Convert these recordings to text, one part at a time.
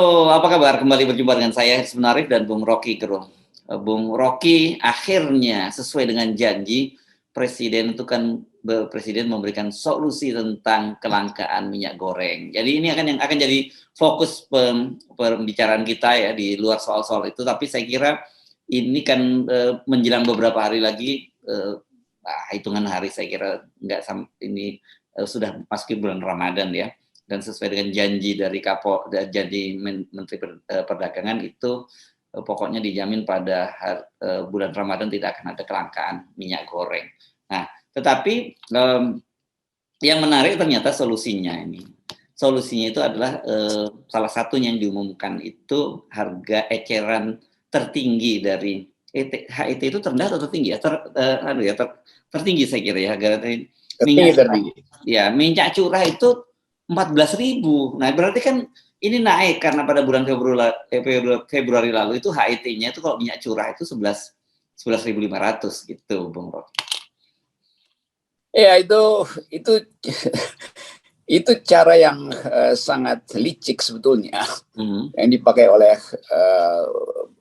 Halo, apa kabar? Kembali berjumpa dengan saya Haris Munarif dan Bung Rocky Gerung. Bung Rocky, akhirnya sesuai dengan janji Presiden itu kan Presiden memberikan solusi tentang kelangkaan minyak goreng. Jadi ini yang akan jadi fokus pembicaraan kita ya di luar soal-soal itu. Tapi saya kira ini kan menjelang beberapa hari lagi, hitungan hari saya kira ini sudah masukin bulan Ramadan ya. Dan sesuai dengan janji dari janji Menteri Perdagangan itu pokoknya dijamin pada bulan Ramadan tidak akan ada kelangkaan minyak goreng. Nah, tetapi yang menarik ternyata solusinya ini. Solusinya itu adalah salah satunya yang diumumkan itu harga eceran tertinggi dari HET itu terendah atau tertinggi ya? Tertinggi saya kira ya harga minyak. Ya, minyak curah itu 14.000. Nah, berarti kan ini naik karena pada bulan Februari lalu itu HET-nya itu kalau minyak curah itu 11.500 gitu, Bung Rocky. Ya, itu cara yang sangat licik sebetulnya yang dipakai oleh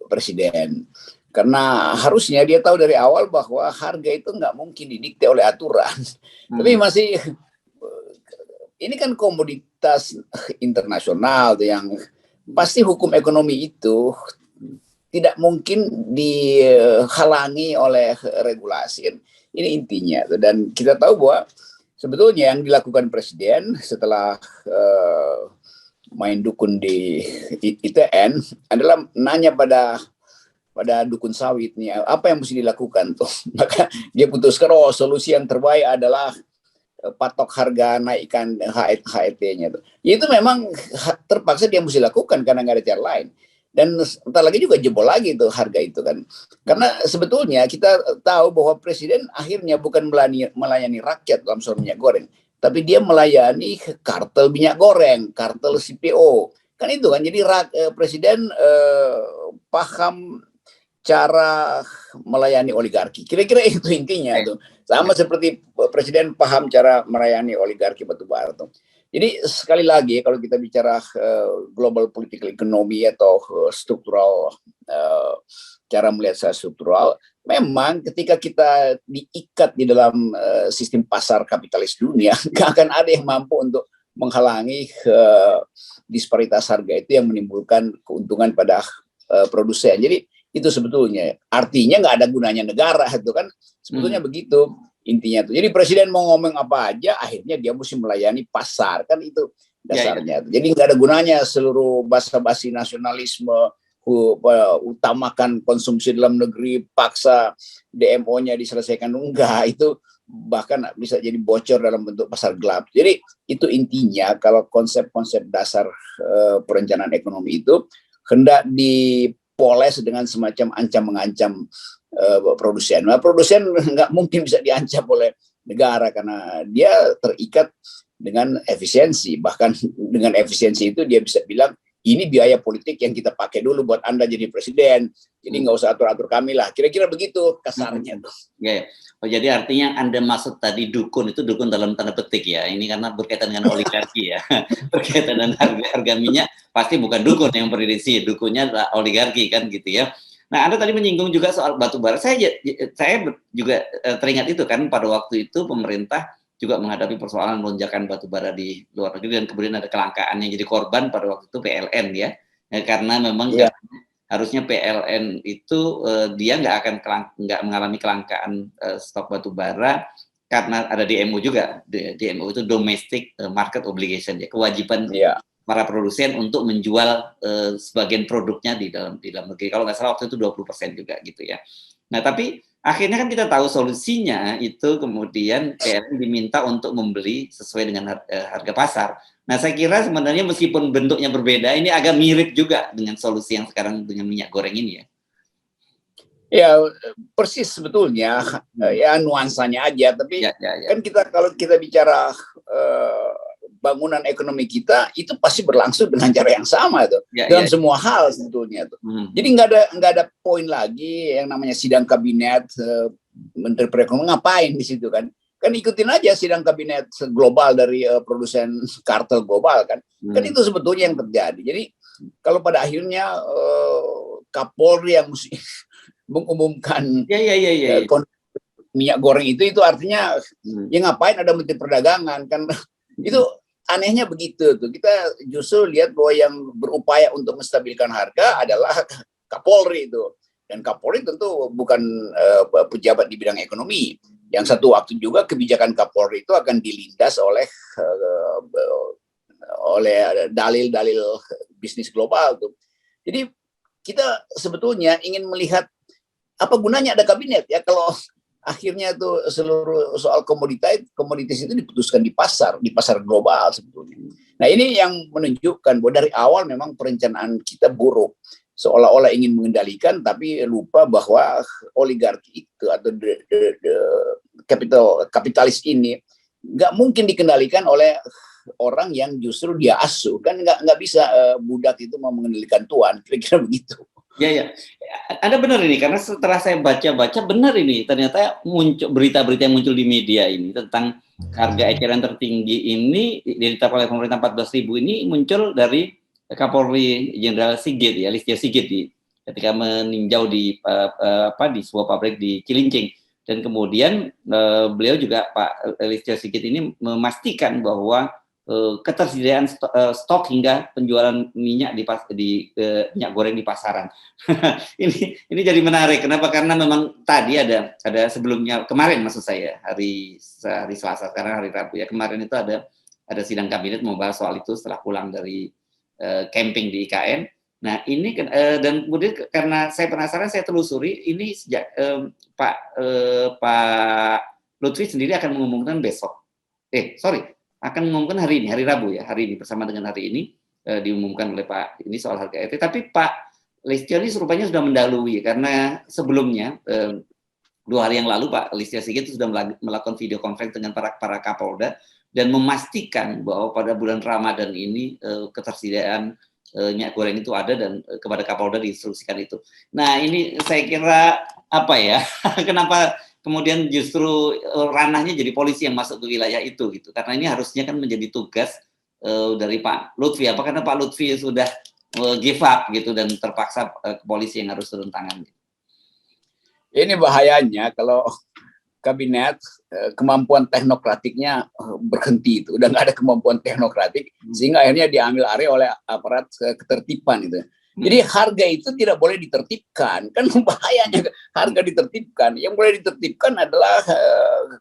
Presiden. Karena harusnya dia tahu dari awal bahwa harga itu nggak mungkin didikte oleh aturan. Tapi masih ini kan komoditas internasional yang pasti hukum ekonomi itu tidak mungkin dihalangi oleh regulasi. Ini intinya. Dan kita tahu bahwa sebetulnya yang dilakukan Presiden setelah main dukun di ITN adalah nanya pada dukun sawit nih, apa yang mesti dilakukan tuh. Maka dia putuskan, solusi yang terbaik adalah patok harga naikkan HET-nya tuh. Itu memang terpaksa dia mesti lakukan karena nggak ada cara lain. Dan entar lagi juga jebol lagi tuh harga itu kan. Karena sebetulnya kita tahu bahwa Presiden akhirnya bukan melayani rakyat dalam soal minyak goreng, tapi dia melayani kartel minyak goreng, kartel CPO. Kan itu kan, jadi Presiden paham cara melayani oligarki. Kira-kira itu intinya tuh. Sama seperti Presiden paham cara melayani oligarki batubara tuh. Jadi sekali lagi kalau kita bicara global political economy atau struktural, cara melihat secara struktural, memang ketika kita diikat di dalam sistem pasar kapitalis dunia, nggak akan ada yang mampu untuk menghalangi disparitas harga itu yang menimbulkan keuntungan pada produsen. Jadi itu sebetulnya artinya nggak ada gunanya negara itu kan sebetulnya begitu intinya tuh. Jadi Presiden mau ngomong apa aja akhirnya dia mesti melayani pasar kan, itu dasarnya. Jadi nggak ada gunanya seluruh basa-basi nasionalisme, utamakan konsumsi dalam negeri, paksa DMO-nya diselesaikan, enggak, itu bahkan bisa jadi bocor dalam bentuk pasar gelap. Jadi itu intinya kalau konsep-konsep dasar perencanaan ekonomi itu hendak dipoles dengan semacam ancam-mengancam produsen. Nah, produsen nggak mungkin bisa diancam oleh negara karena dia terikat dengan efisiensi. Bahkan dengan efisiensi itu dia bisa bilang ini biaya politik yang kita pakai dulu buat Anda jadi presiden. Jadi nggak usah atur-atur kami lah. Kira-kira begitu kasarnya tuh. Oh, jadi artinya Anda maksud tadi dukun itu dukun dalam tanda petik ya. Ini karena berkaitan dengan oligarki ya. Berkaitan dengan harga minyak pasti bukan dukun yang berdiri, dukunnya adalah oligarki kan gitu ya. Nah, Anda tadi menyinggung juga soal batu bara. Saya juga teringat itu kan pada waktu itu pemerintah juga menghadapi persoalan lonjakan batu bara di luar negeri dan kemudian ada kelangkaan yang jadi korban pada waktu itu PLN ya. Karena memang harusnya PLN itu dia nggak mengalami kelangkaan stok batu bara karena ada DMO juga. DMO itu domestic market obligation ya, kewajiban para produsen untuk menjual sebagian produknya di dalam negeri. Kalau nggak salah waktu itu 20% juga gitu ya. Nah, tapi akhirnya kan kita tahu solusinya itu kemudian PLN diminta untuk membeli sesuai dengan harga pasar. Nah, saya kira sebenarnya meskipun bentuknya berbeda, ini agak mirip juga dengan solusi yang sekarang dengan minyak goreng ini ya. Ya, persis sebetulnya. Ya, nuansanya aja. Tapi kan kalau kita bicara bangunan ekonomi kita itu pasti berlangsung dengan cara yang sama tuh dalam semua hal sebetulnya tuh. Jadi nggak ada poin lagi yang namanya sidang kabinet Menteri Perekonomian ngapain di situ kan ikutin aja sidang kabinet global dari produsen kartel global kan itu sebetulnya yang terjadi. Jadi kalau pada akhirnya Kapolri yang mesti mengumumkan minyak goreng itu artinya ya ngapain ada Menteri Perdagangan kan itu anehnya begitu tuh. Kita justru lihat bahwa yang berupaya untuk menstabilkan harga adalah Kapolri itu, dan Kapolri tentu bukan pejabat di bidang ekonomi. Yang satu waktu juga kebijakan Kapolri itu akan dilindas oleh dalil-dalil bisnis global tuh. Jadi kita sebetulnya ingin melihat apa gunanya ada kabinet ya kalau akhirnya tuh seluruh soal komoditas itu diputuskan di pasar global sebetulnya. Nah ini yang menunjukkan bahwa dari awal memang perencanaan kita buruk, seolah-olah ingin mengendalikan tapi lupa bahwa oligarki itu atau kapitalis ini nggak mungkin dikendalikan oleh orang yang justru dia asuh, kan nggak bisa budak itu mau mengendalikan tuan, kira-kira begitu. Ya, Anda benar ini, karena setelah saya baca-baca benar ini, ternyata muncul berita-berita yang muncul di media ini tentang harga eceran tertinggi ini ditetapkan oleh pemerintah 14.000 ini muncul dari Kapolri Jenderal Sigit ya, Listio Sigit ketika meninjau di sebuah pabrik di Cilincing, dan kemudian beliau juga Pak Listio Sigit ini memastikan bahwa ketersediaan stok hingga penjualan minyak di minyak goreng di pasaran. ini jadi menarik. Kenapa? Karena memang tadi ada sebelumnya, kemarin maksud saya hari Selasa, sekarang hari Rabu ya, kemarin itu ada sidang kabinet membahas soal itu setelah pulang dari camping di IKN. Nah ini dan kemudian karena saya penasaran, saya telusuri ini sejak Pak Lutfi sendiri akan mengumumkan besok. Akan mengumumkan hari ini, hari Rabu ya, hari ini bersama dengan hari ini diumumkan oleh Pak ini soal harga RT. Tapi Pak Listio ini serupanya sudah mendahului, karena sebelumnya 2 hari yang lalu Pak Listio Sigit sudah melakukan video conference dengan para Kapolda dan memastikan bahwa pada bulan Ramadan ini ketersediaan minyak goreng itu ada, dan kepada Kapolda diinstruksikan itu. Nah ini saya kira apa ya, kenapa kemudian justru ranahnya jadi polisi yang masuk ke wilayah itu gitu, karena ini harusnya kan menjadi tugas dari Pak Lutfi, karena Pak Lutfi sudah give up gitu dan terpaksa polisi yang harus turun tangan. Ini bahayanya kalau kabinet kemampuan teknokratiknya berhenti, itu udah nggak ada kemampuan teknokratik, sehingga akhirnya diambil alih oleh aparat ketertiban itu. Jadi harga itu tidak boleh ditertibkan, kan bahayanya harga ditertibkan. Yang boleh ditertibkan adalah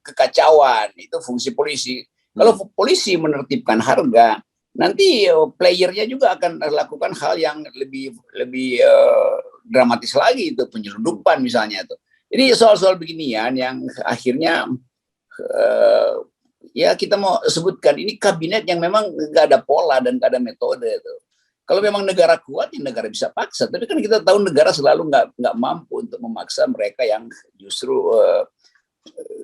kekacauan, itu fungsi polisi. Kalau polisi menertibkan harga, nanti playernya juga akan lakukan hal yang lebih dramatis lagi, itu penyelundupan misalnya itu. Jadi soal-soal beginian yang akhirnya ya kita mau sebutkan ini kabinet yang memang nggak ada pola dan nggak ada metode itu. Kalau memang negara kuat, ya negara bisa paksa. Tapi kan kita tahu negara selalu nggak mampu untuk memaksa mereka yang justru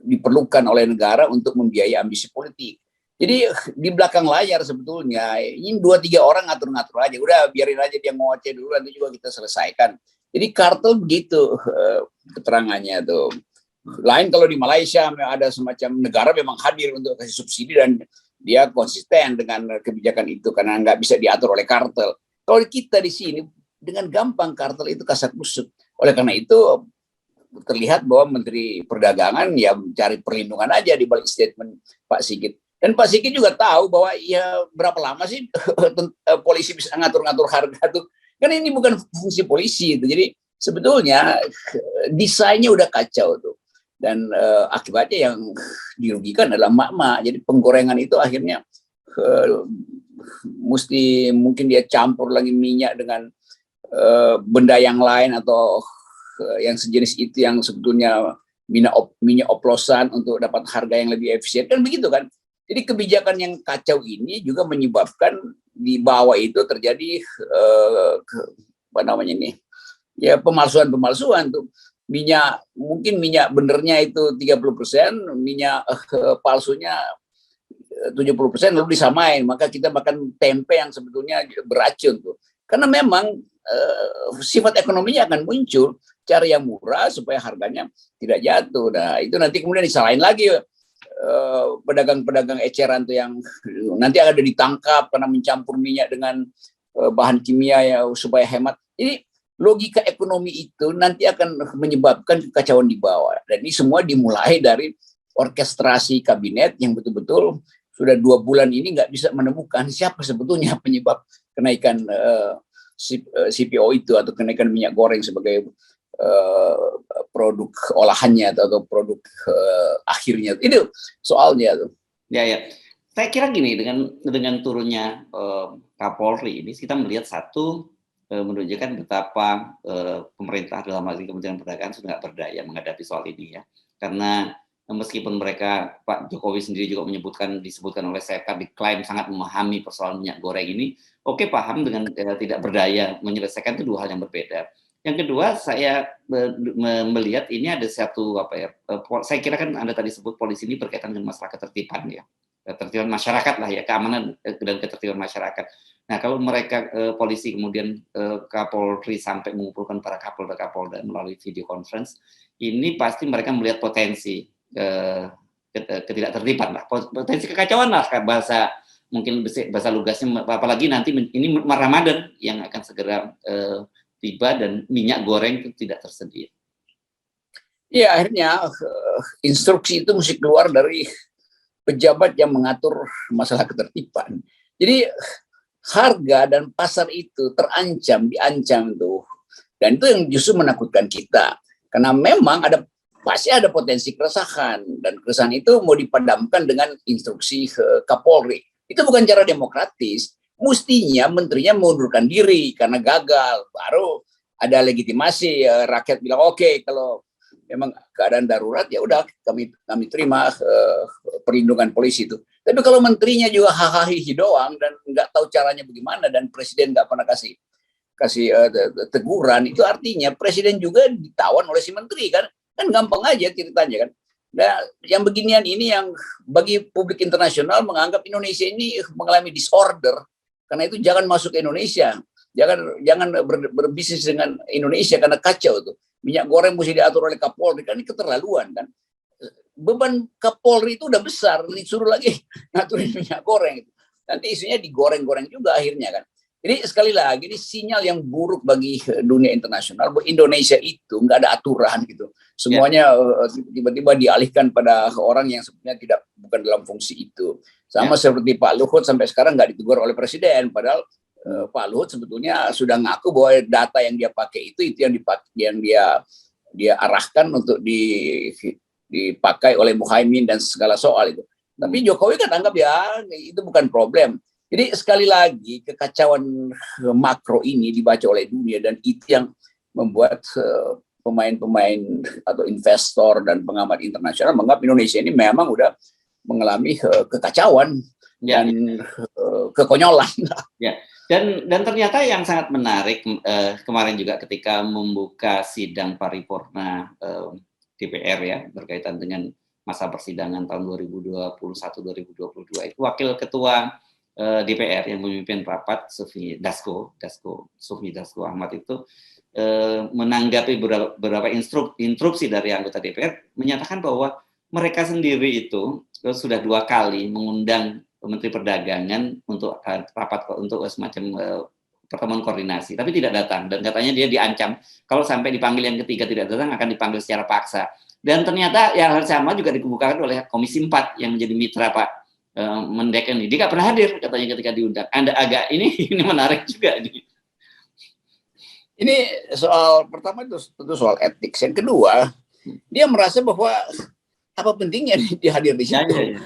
diperlukan oleh negara untuk membiayai ambisi politik. Jadi di belakang layar sebetulnya ini 2-3 orang ngatur-ngatur aja. Udah biarin aja dia ngoceh dulu, nanti juga kita selesaikan. Jadi kartel begitu keterangannya tuh. Lain kalau di Malaysia ada semacam negara memang hadir untuk kasih subsidi dan dia konsisten dengan kebijakan itu karena nggak bisa diatur oleh kartel. Kalau kita di sini dengan gampang kartel itu kasak kusuk. Oleh karena itu terlihat bahwa Menteri Perdagangan ya mencari perlindungan aja di balik statement Pak Sigit. Dan Pak Sigit juga tahu bahwa ya berapa lama sih polisi bisa ngatur-ngatur harga tuh. Kan ini bukan fungsi polisi itu. Jadi sebetulnya desainnya udah kacau tuh. Dan akibatnya yang dirugikan adalah emak-emak. Jadi penggorengan itu akhirnya mungkin dia campur lagi minyak dengan benda yang lain atau yang sejenis itu yang sebetulnya minyak oplosan untuk dapat harga yang lebih efisien, kan begitu kan. Jadi kebijakan yang kacau ini juga menyebabkan di bawah itu terjadi pemalsuan tuh. Mungkin minyak benernya itu 30%, minyak palsunya 70%, lalu disamain, maka kita makan tempe yang sebetulnya beracun tuh. Karena memang sifat ekonominya akan muncul, cara yang murah supaya harganya tidak jatuh. Nah itu nanti kemudian disalahin lagi pedagang-pedagang eceran tuh yang nanti ada ditangkap karena mencampur minyak dengan bahan kimia ya supaya hemat. Ini logika ekonomi itu nanti akan menyebabkan kekacauan di bawah. Dan ini semua dimulai dari orkestrasi kabinet yang betul-betul sudah 2 bulan ini nggak bisa menemukan siapa sebetulnya penyebab kenaikan CPO itu atau kenaikan minyak goreng sebagai produk olahannya atau produk akhirnya. Itu soalnya tuh. Ya, ya. Saya kira gini, dengan turunnya Kapolri ini kita melihat satu menunjukkan betapa pemerintah dalam hal ini Kementerian Perdagangan sudah nggak berdaya menghadapi soal ini ya. Karena meskipun mereka, Pak Jokowi sendiri juga disebutkan oleh Sekar, diklaim sangat memahami persoalan minyak goreng ini, oke, paham dengan tidak berdaya menyelesaikan, itu dua hal yang berbeda. Yang kedua, saya melihat ini ada satu saya kira kan Anda tadi sebut polisi ini berkaitan dengan masalah ketertiban ya. Ketertiban masyarakat lah ya, keamanan dan ketertiban masyarakat. Nah, kalau mereka polisi kemudian Kapolri sampai mengumpulkan para Kapolda melalui video conference, ini pasti mereka melihat potensi ketidaktertiban lah, potensi kekacauan lah, bahasa mungkin bahasa lugasnya, apalagi nanti ini Ramadan yang akan segera tiba dan minyak goreng itu tidak tersedia. Ya, akhirnya instruksi itu mesti keluar dari pejabat yang mengatur masalah ketertiban. Jadi harga dan pasar itu diancam tuh. Dan itu yang justru menakutkan kita. Karena memang pasti ada potensi keresahan, dan keresahan itu mau dipadamkan dengan instruksi Kapolri. Itu bukan cara demokratis. Mestinya menterinya mengundurkan diri karena gagal, baru ada legitimasi, rakyat bilang oke, kalau memang keadaan darurat ya udah kami terima perlindungan polisi itu. Tapi kalau menterinya juga hahaha doang dan nggak tahu caranya bagaimana, dan presiden nggak pernah kasih teguran, itu artinya presiden juga ditawan oleh si menteri kan gampang aja ceritanya kan. Nah, yang beginian ini yang bagi publik internasional menganggap Indonesia ini mengalami disorder. Karena itu jangan masuk ke Indonesia, jangan berbisnis dengan Indonesia karena kacau tuh. Minyak goreng mesti diatur oleh Kapolri, kan ini keterlaluan kan. Beban Kapolri itu udah besar, disuruh lagi ngaturin minyak goreng. Nanti isunya digoreng-goreng juga akhirnya kan. Jadi sekali lagi ini sinyal yang buruk bagi dunia internasional bahwa Indonesia itu nggak ada aturan gitu. Semuanya tiba-tiba dialihkan pada orang yang sebenarnya bukan dalam fungsi itu. Sama seperti Pak Luhut sampai sekarang nggak ditegur oleh presiden, padahal Pak Luhut sebetulnya sudah ngaku bahwa data yang dia pakai itu yang dia arahkan untuk dipakai oleh Muhaimin dan segala soal itu. Tapi Jokowi kan anggap ya itu bukan problem. Jadi sekali lagi kekacauan makro ini dibaca oleh dunia, dan itu yang membuat pemain-pemain atau investor dan pengamat internasional menganggap Indonesia ini memang udah mengalami kekacauan dan kekonyolan. Ya. Dan ternyata yang sangat menarik kemarin juga ketika membuka sidang paripurna DPR ya berkaitan dengan masa persidangan tahun 2021-2022 itu Wakil Ketua DPR yang memimpin rapat Sufmi Dasko Ahmad itu menanggapi beberapa instruksi dari anggota DPR, menyatakan bahwa mereka sendiri itu sudah 2 kali mengundang Menteri Perdagangan untuk rapat untuk semacam pertemuan koordinasi, tapi tidak datang, dan katanya dia diancam kalau sampai dipanggil yang ketiga tidak datang akan dipanggil secara paksa. Dan ternyata yang hal sama juga dikemukakan oleh Komisi 4 yang menjadi mitra Pak Mendek ini. Dia nggak pernah hadir katanya ketika diundang. Anda agak ini menarik juga ini. Ini soal pertama itu tentu soal etik. Yang kedua, dia merasa bahwa apa pentingnya dia hadir di situ.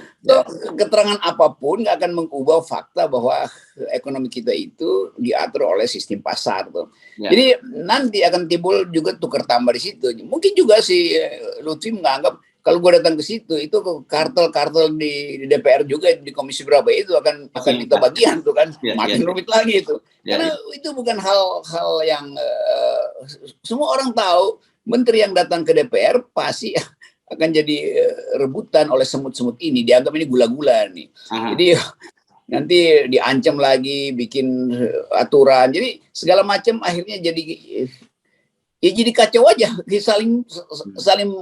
Keterangan apapun nggak akan mengubah fakta bahwa ekonomi kita itu diatur oleh sistem pasar tuh. Jadi nanti akan timbul juga tukar tambah di situ. Mungkin juga si Lutfi menganggap kalau gue datang ke situ itu kartel-kartel di DPR juga di komisi berapa itu akan kita bagian tuh kan, makin rumit lagi itu. Karena itu bukan hal-hal yang semua orang tahu. Menteri yang datang ke DPR pasti akan jadi rebutan oleh semut-semut ini, dianggap ini gula-gula nih. Jadi nanti diancam lagi, bikin aturan, jadi segala macam akhirnya jadi ya jadi kacau aja,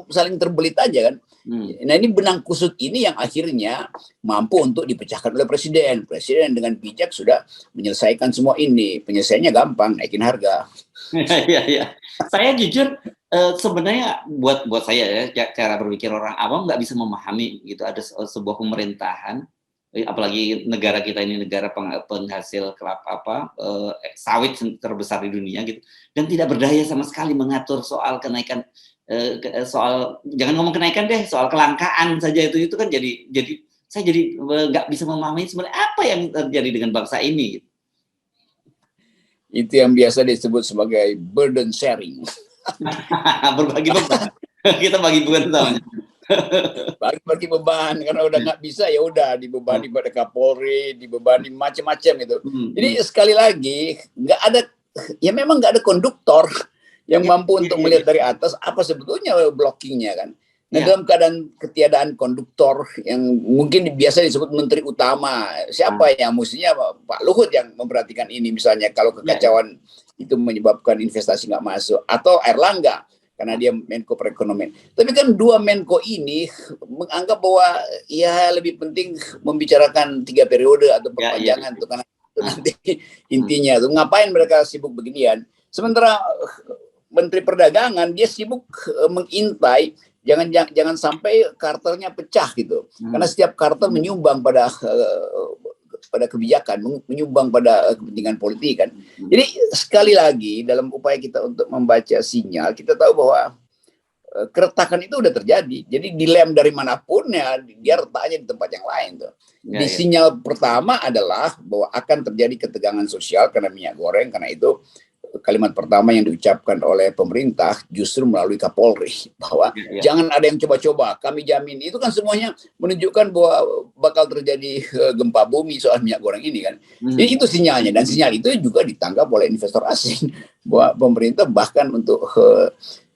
saling terbelit aja kan. Nah ini benang kusut ini yang akhirnya mampu untuk dipecahkan oleh presiden. Presiden dengan bijak sudah menyelesaikan semua ini. Penyelesaiannya gampang, naikin harga. Iya, iya. Saya jujur sebenarnya buat saya ya cara berpikir orang awam nggak bisa memahami gitu ada sebuah pemerintahan, apalagi negara kita ini negara penghasil kelapa sawit terbesar di dunia gitu, dan tidak berdaya sama sekali mengatur soal kenaikan soal jangan ngomong kenaikan deh, soal kelangkaan saja itu kan jadi saya jadi nggak bisa memahami sebenarnya apa yang terjadi dengan bangsa ini. Gitu. Itu yang biasa disebut sebagai burden sharing. Berbagi beban. Kita bagi beban namanya. Bagi beban karena udah nggak bisa ya udah dibebani pada Kapolri, dibebani macam-macam gitu. Jadi sekali lagi nggak ada, ya memang nggak ada konduktor yang mampu untuk melihat dari atas apa sebetulnya blockingnya kan. Nah dalam keadaan ketiadaan konduktor yang mungkin biasa disebut menteri utama, siapa yang mestinya Pak Luhut yang memperhatikan ini misalnya kalau kekacauan itu menyebabkan investasi nggak masuk, atau Erlangga karena dia Menko Perekonomian. Tapi kan dua Menko ini menganggap bahwa ya lebih penting membicarakan 3 periode atau perpanjangan tuh karena nanti intinya tuh ngapain mereka sibuk beginian. Sementara Menteri Perdagangan dia sibuk mengintai jangan sampai kartelnya pecah gitu. Karena setiap kartel menyumbang pada kebijakan, menyumbang pada kepentingan politik kan. Jadi sekali lagi dalam upaya kita untuk membaca sinyal, kita tahu bahwa keretakan itu udah terjadi. Jadi dilem dari manapun ya dia letaknya di tempat yang lain tuh. Di sinyal pertama adalah bahwa akan terjadi ketegangan sosial karena minyak goreng, karena itu kalimat pertama yang diucapkan oleh pemerintah justru melalui Kapolri bahwa jangan ada yang coba-coba, kami jamin. Itu kan semuanya menunjukkan bahwa bakal terjadi gempa bumi soal minyak goreng ini kan. Jadi itu sinyalnya, dan sinyal itu juga ditangkap oleh investor asing bahwa pemerintah bahkan untuk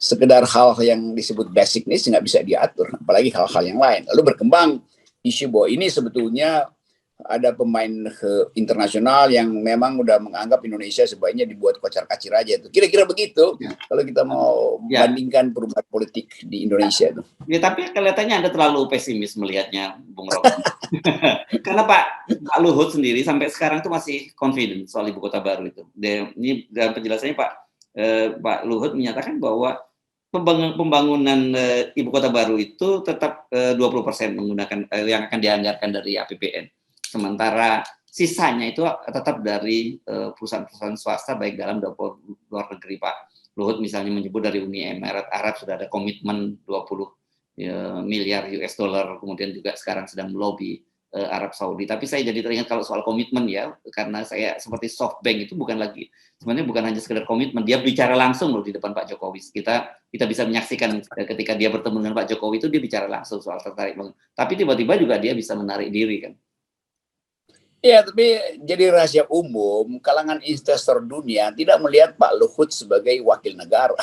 sekedar hal yang disebut basic needs nggak bisa diatur, apalagi hal-hal yang lain. Lalu berkembang isu bahwa ini sebetulnya ada pemain internasional yang memang udah menganggap Indonesia sebaiknya dibuat kocar-kacir aja itu. Kira-kira begitu kalau kita mau bandingkan perubahan politik di Indonesia itu. Ya, tapi kelihatannya Anda terlalu pesimis melihatnya, Bung Rocky. Karena Pak Luhut sendiri sampai sekarang itu masih confident soal ibu kota baru itu. Ini dalam penjelasannya Pak Luhut menyatakan bahwa pembangunan ibu kota baru itu tetap 20% menggunakan yang akan dianggarkan dari APBN. Sementara sisanya itu tetap dari perusahaan-perusahaan swasta baik dalam maupun luar negeri. Pak Luhut misalnya menyebut dari Uni Emirat Arab sudah ada komitmen 20 miliar US dollar, kemudian juga sekarang sedang melobi Arab Saudi. Tapi saya jadi teringat kalau soal komitmen ya, karena saya seperti SoftBank itu sebenarnya bukan hanya sekedar komitmen, dia bicara langsung loh di depan Pak Jokowi. Kita bisa menyaksikan ketika dia bertemu dengan Pak Jokowi itu dia bicara langsung soal tertarik. Tapi tiba-tiba juga dia bisa menarik diri kan. Ya, tapi jadi rahasia umum, kalangan investor dunia tidak melihat Pak Luhut sebagai wakil negara.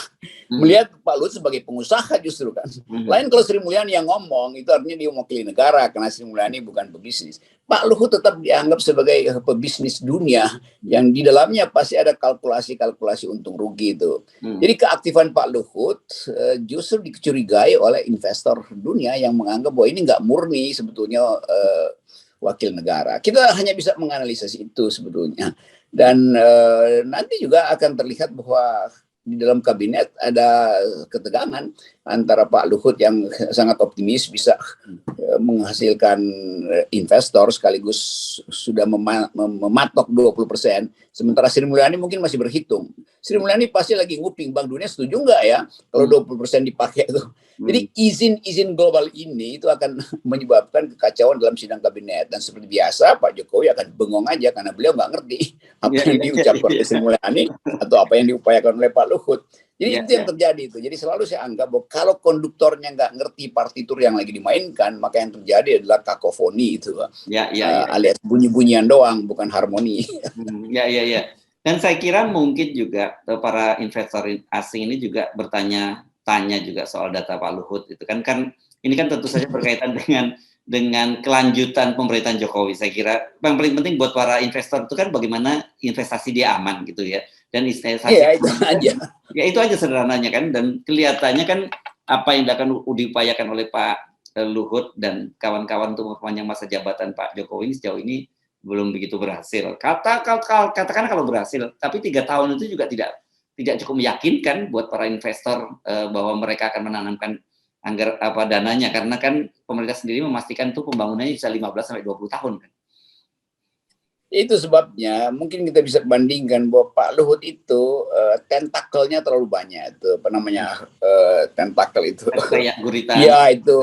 Melihat Pak Luhut sebagai pengusaha justru kan. Lain kalau Sri Mulyani yang ngomong, itu artinya dia mewakili negara, karena Sri Mulyani bukan pebisnis. Pak Luhut tetap dianggap sebagai pebisnis dunia, yang di dalamnya pasti ada kalkulasi untung rugi itu. Jadi keaktifan Pak Luhut justru dicurigai oleh investor dunia yang menganggap bahwa ini nggak murni sebetulnya wakil negara. Kita hanya bisa menganalisis itu sebetulnya. Dan nanti juga akan terlihat bahwa di dalam kabinet ada ketegangan antara Pak Luhut yang sangat optimis bisa menghasilkan investor sekaligus sudah mematok 20%. Sementara Sri Mulyani mungkin masih berhitung. Sri Mulyani pasti lagi nguping, Bank Dunia setuju nggak ya kalau 20% dipakai itu. Jadi izin global ini itu akan menyebabkan kekacauan dalam sidang kabinet. Dan seperti biasa Pak Jokowi akan bengong aja karena beliau nggak ngerti apa yang diucapkan oleh Sri Mulyani atau apa yang diupayakan oleh Pak Luhut. Jadi itu yang terjadi itu. Jadi selalu saya anggap bahwa kalau konduktornya nggak ngerti partitur yang lagi dimainkan, maka yang terjadi adalah kakofoni itu, alias bunyi-bunyian doang, bukan harmoni. Ya. Dan saya kira mungkin juga para investor asing ini juga bertanya juga soal data Pak Luhut itu kan ini kan tentu saja berkaitan dengan kelanjutan pemerintahan Jokowi. Saya kira yang paling penting buat para investor itu kan bagaimana investasi dia aman gitu ya. dan investasi. Iya, itu aja. Ya itu aja sederhananya kan, dan kelihatannya kan apa yang akan diupayakan oleh Pak Luhut dan kawan-kawan untuk memperpanjang masa jabatan Pak Jokowi ini sejauh ini belum begitu berhasil. Katakan kalau berhasil, tapi 3 tahun itu juga tidak cukup meyakinkan buat para investor bahwa mereka akan menanamkan dananya, karena kan pemerintah sendiri memastikan tuh pembangunannya bisa 15 sampai 20 tahun kan. Itu sebabnya mungkin kita bisa bandingkan bahwa Pak Luhut itu tentakelnya terlalu banyak, itu apa namanya, tentakel itu. Kayak gurita. Ya itu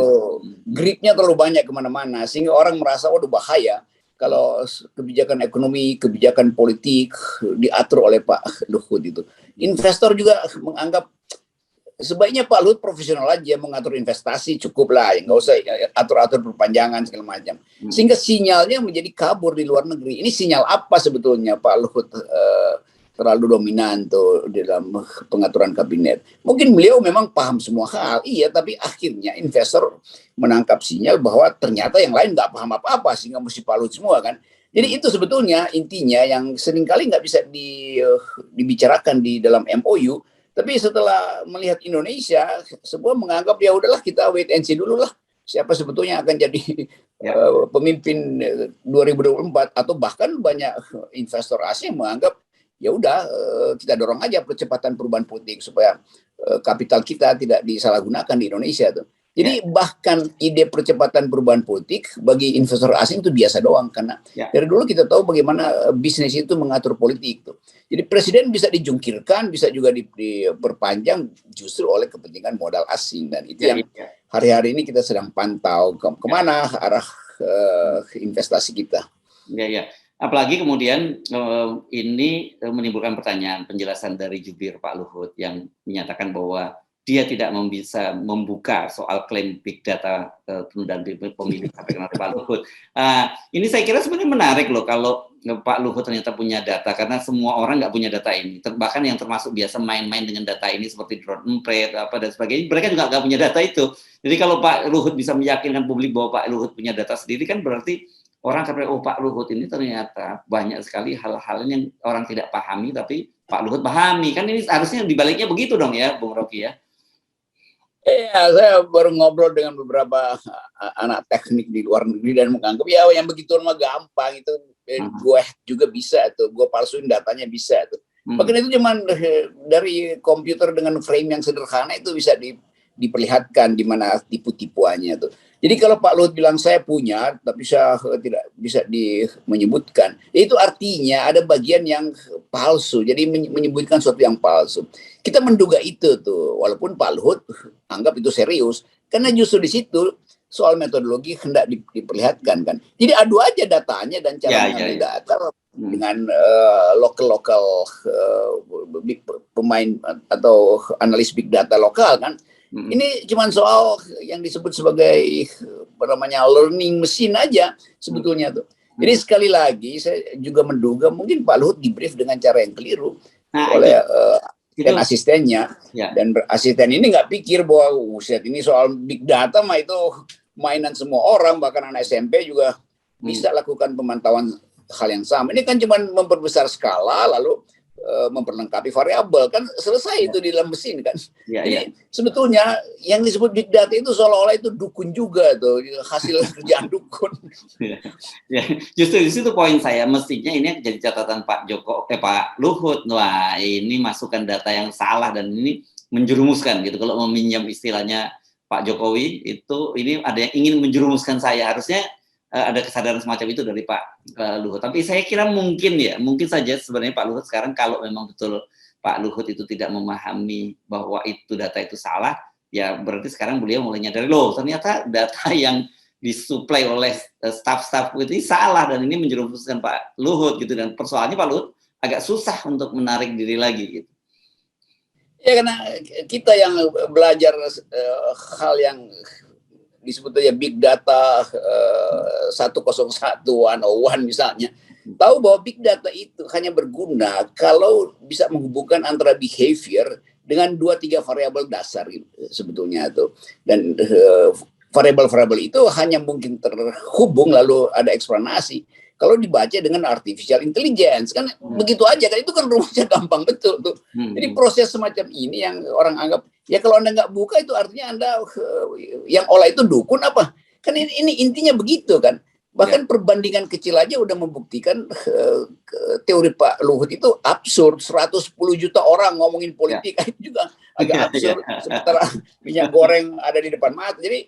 gripnya terlalu banyak kemana-mana sehingga orang merasa waduh bahaya kalau kebijakan ekonomi, kebijakan politik diatur oleh Pak Luhut itu. Investor juga menganggap sebaiknya Pak Luhut profesional aja mengatur investasi, cukup lah, nggak usah atur-atur perpanjangan segala macam. Sehingga sinyalnya menjadi kabur di luar negeri. Ini sinyal apa sebetulnya Pak Luhut terlalu dominan tuh di dalam pengaturan kabinet? Mungkin beliau memang paham semua hal, iya, tapi akhirnya investor menangkap sinyal bahwa ternyata yang lain nggak paham apa-apa sehingga mesti Pak Luhut semua kan. Jadi itu sebetulnya intinya yang seringkali nggak bisa dibicarakan di dalam MOU. Tapi setelah melihat Indonesia, semua menganggap ya udahlah kita wait and see dulu lah. Siapa sebetulnya akan jadi pemimpin 2024, atau bahkan banyak investor asing menganggap ya udah kita dorong aja percepatan perubahan politik supaya kapital kita tidak disalahgunakan di Indonesia tuh. Jadi bahkan ide percepatan perubahan politik bagi investor asing itu biasa doang, karena dari dulu kita tahu bagaimana bisnis itu mengatur politik tuh. Jadi presiden bisa dijungkirkan, bisa juga diperpanjang justru oleh kepentingan modal asing, dan itu yang hari-hari ini kita sedang pantau kemana arah investasi kita. Ya. Apalagi kemudian ini menimbulkan pertanyaan, penjelasan dari jubir Pak Luhut yang menyatakan bahwa dia tidak bisa membuka soal klaim big data penundaan pemilu sampai oleh Pak Luhut. Ini saya kira sebenarnya menarik loh kalau Pak Luhut ternyata punya data, karena semua orang nggak punya data ini. Bahkan yang termasuk biasa main-main dengan data ini seperti drone emprit apa dan sebagainya, mereka juga nggak punya data itu. Jadi kalau Pak Luhut bisa meyakinkan publik bahwa Pak Luhut punya data sendiri, kan berarti orang akan oh Pak Luhut ini ternyata banyak sekali hal-hal yang orang tidak pahami tapi Pak Luhut pahami. Kan ini harusnya dibaliknya begitu dong ya, Bung Rocky ya. Iya, saya baru ngobrol dengan beberapa anak teknik di luar negeri dan menganggap ya yang begitu mah gampang, itu gue juga bisa tuh, gue palsuin datanya bisa tuh. Bahkan itu cuman dari komputer dengan frame yang sederhana itu bisa diperlihatkan di mana tipu-tipuannya tuh. Jadi kalau Pak Luhut bilang saya punya, tapi saya tidak bisa menyebutkan, itu artinya ada bagian yang palsu. Jadi menyebutkan sesuatu yang palsu. Kita menduga itu tuh, walaupun Pak Luhut anggap itu serius, karena justru di situ soal metodologi hendak diperlihatkan kan. Jadi adu aja datanya dan cara mengambil data dengan lokal pemain atau analis big data lokal kan. Ini cuma soal yang disebut sebagai namanya learning machine aja sebetulnya tuh. Jadi sekali lagi saya juga menduga mungkin Pak Luhut di-brief dengan cara yang keliru oleh dan asistennya. Dan asisten ini nggak pikir bahwa ini soal big data mah itu mainan semua orang, bahkan anak SMP juga bisa lakukan pemantauan hal yang sama. Ini kan cuma memperbesar skala lalu memperlengkapi variabel, kan selesai itu di dalam mesin kan. Jadi sebetulnya yang disebut big data itu seolah-olah itu dukun juga tuh, hasil kerjaan dukun. Justru di situ poin saya, mestinya ini jadi catatan Pak Luhut. Wah, ini masukan data yang salah dan ini menjerumuskan gitu. Kalau meminjam istilahnya Pak Jokowi itu, ini ada yang ingin menjerumuskan saya. Harusnya ada kesadaran semacam itu dari Pak Luhut. Tapi saya kira mungkin saja sebenarnya Pak Luhut sekarang kalau memang betul Pak Luhut itu tidak memahami bahwa itu data itu salah, ya berarti sekarang beliau mulai nyadari loh ternyata data yang disuplai oleh staf-staf itu salah dan ini menjerumuskan Pak Luhut gitu, dan persoalannya Pak Luhut agak susah untuk menarik diri lagi gitu. Ya karena kita yang belajar hal yang disebutnya big data 101 misalnya, tahu bahwa big data itu hanya berguna kalau bisa menghubungkan antara behavior dengan 2-3 variabel dasar gitu, sebetulnya itu. Dan variabel-variabel itu hanya mungkin terhubung lalu ada eksplanasi kalau dibaca dengan artificial intelligence kan begitu aja kan, itu kan rumusnya gampang betul tuh. Jadi proses semacam ini yang orang anggap ya kalau Anda nggak buka itu artinya Anda yang olah itu dukun apa? Kan ini intinya begitu kan. Bahkan perbandingan kecil aja udah membuktikan teori Pak Luhut itu absurd. 110 juta orang ngomongin politik itu juga agak absurd. Sementara minyak goreng ada di depan mata. Jadi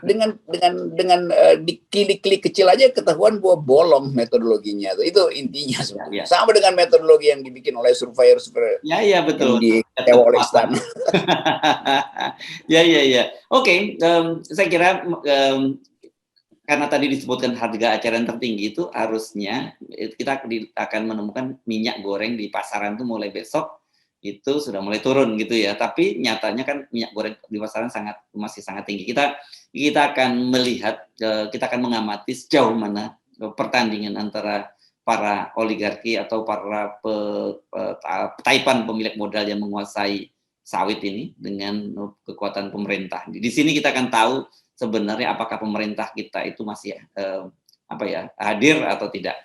dengan diklik-klik kecil aja ketahuan bahwa bolong metodologinya. Itu intinya sebenarnya. Sama dengan metodologi yang dibikin oleh surveyor betul. Yang ditewa oleh istana. Oke, saya kira karena tadi disebutkan harga eceran tertinggi itu harusnya kita akan menemukan minyak goreng di pasaran itu mulai besok itu sudah mulai turun gitu ya. Tapi nyatanya kan minyak goreng di pasaran masih sangat tinggi. Kita akan melihat, kita akan mengamati sejauh mana pertandingan antara para oligarki atau para taipan pemilik modal yang menguasai sawit ini dengan kekuatan pemerintah. Di sini kita akan tahu sebenarnya apakah pemerintah kita itu masih hadir atau tidak.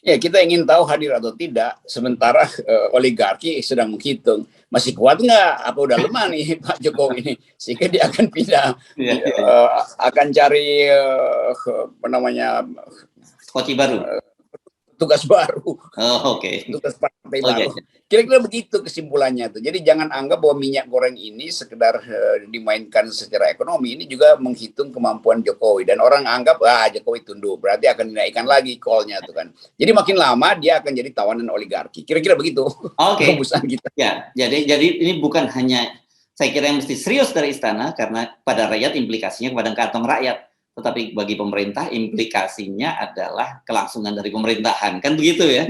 Ya, kita ingin tahu hadir atau tidak, sementara oligarki sedang menghitung masih kuat nggak, apa udah lemah nih Pak Jokowi ini, sehingga dia akan pindah, akan cari Koci baru, tugas baru, tugas partai baru. Kira-kira begitu kesimpulannya tuh. Jadi jangan anggap bahwa minyak goreng ini sekedar dimainkan secara ekonomi, ini juga menghitung kemampuan Jokowi. Dan orang anggap Jokowi tunduk, berarti akan dinaikkan lagi call-nya tuh kan. Jadi makin lama dia akan jadi tawanan oligarki. Kira-kira begitu. Rumusan kita. Ya, jadi ini bukan hanya, saya kira yang mesti serius dari istana, karena pada rakyat implikasinya kepada kantong rakyat. Tetapi bagi pemerintah implikasinya adalah kelangsungan dari pemerintahan, kan begitu ya?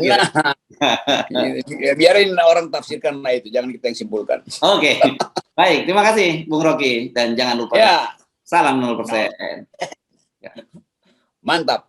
Biarin orang tafsirkan itu, jangan kita yang simpulkan. Oke. Baik, terima kasih Bung Rocky, dan jangan lupa salam 0%. Mantap.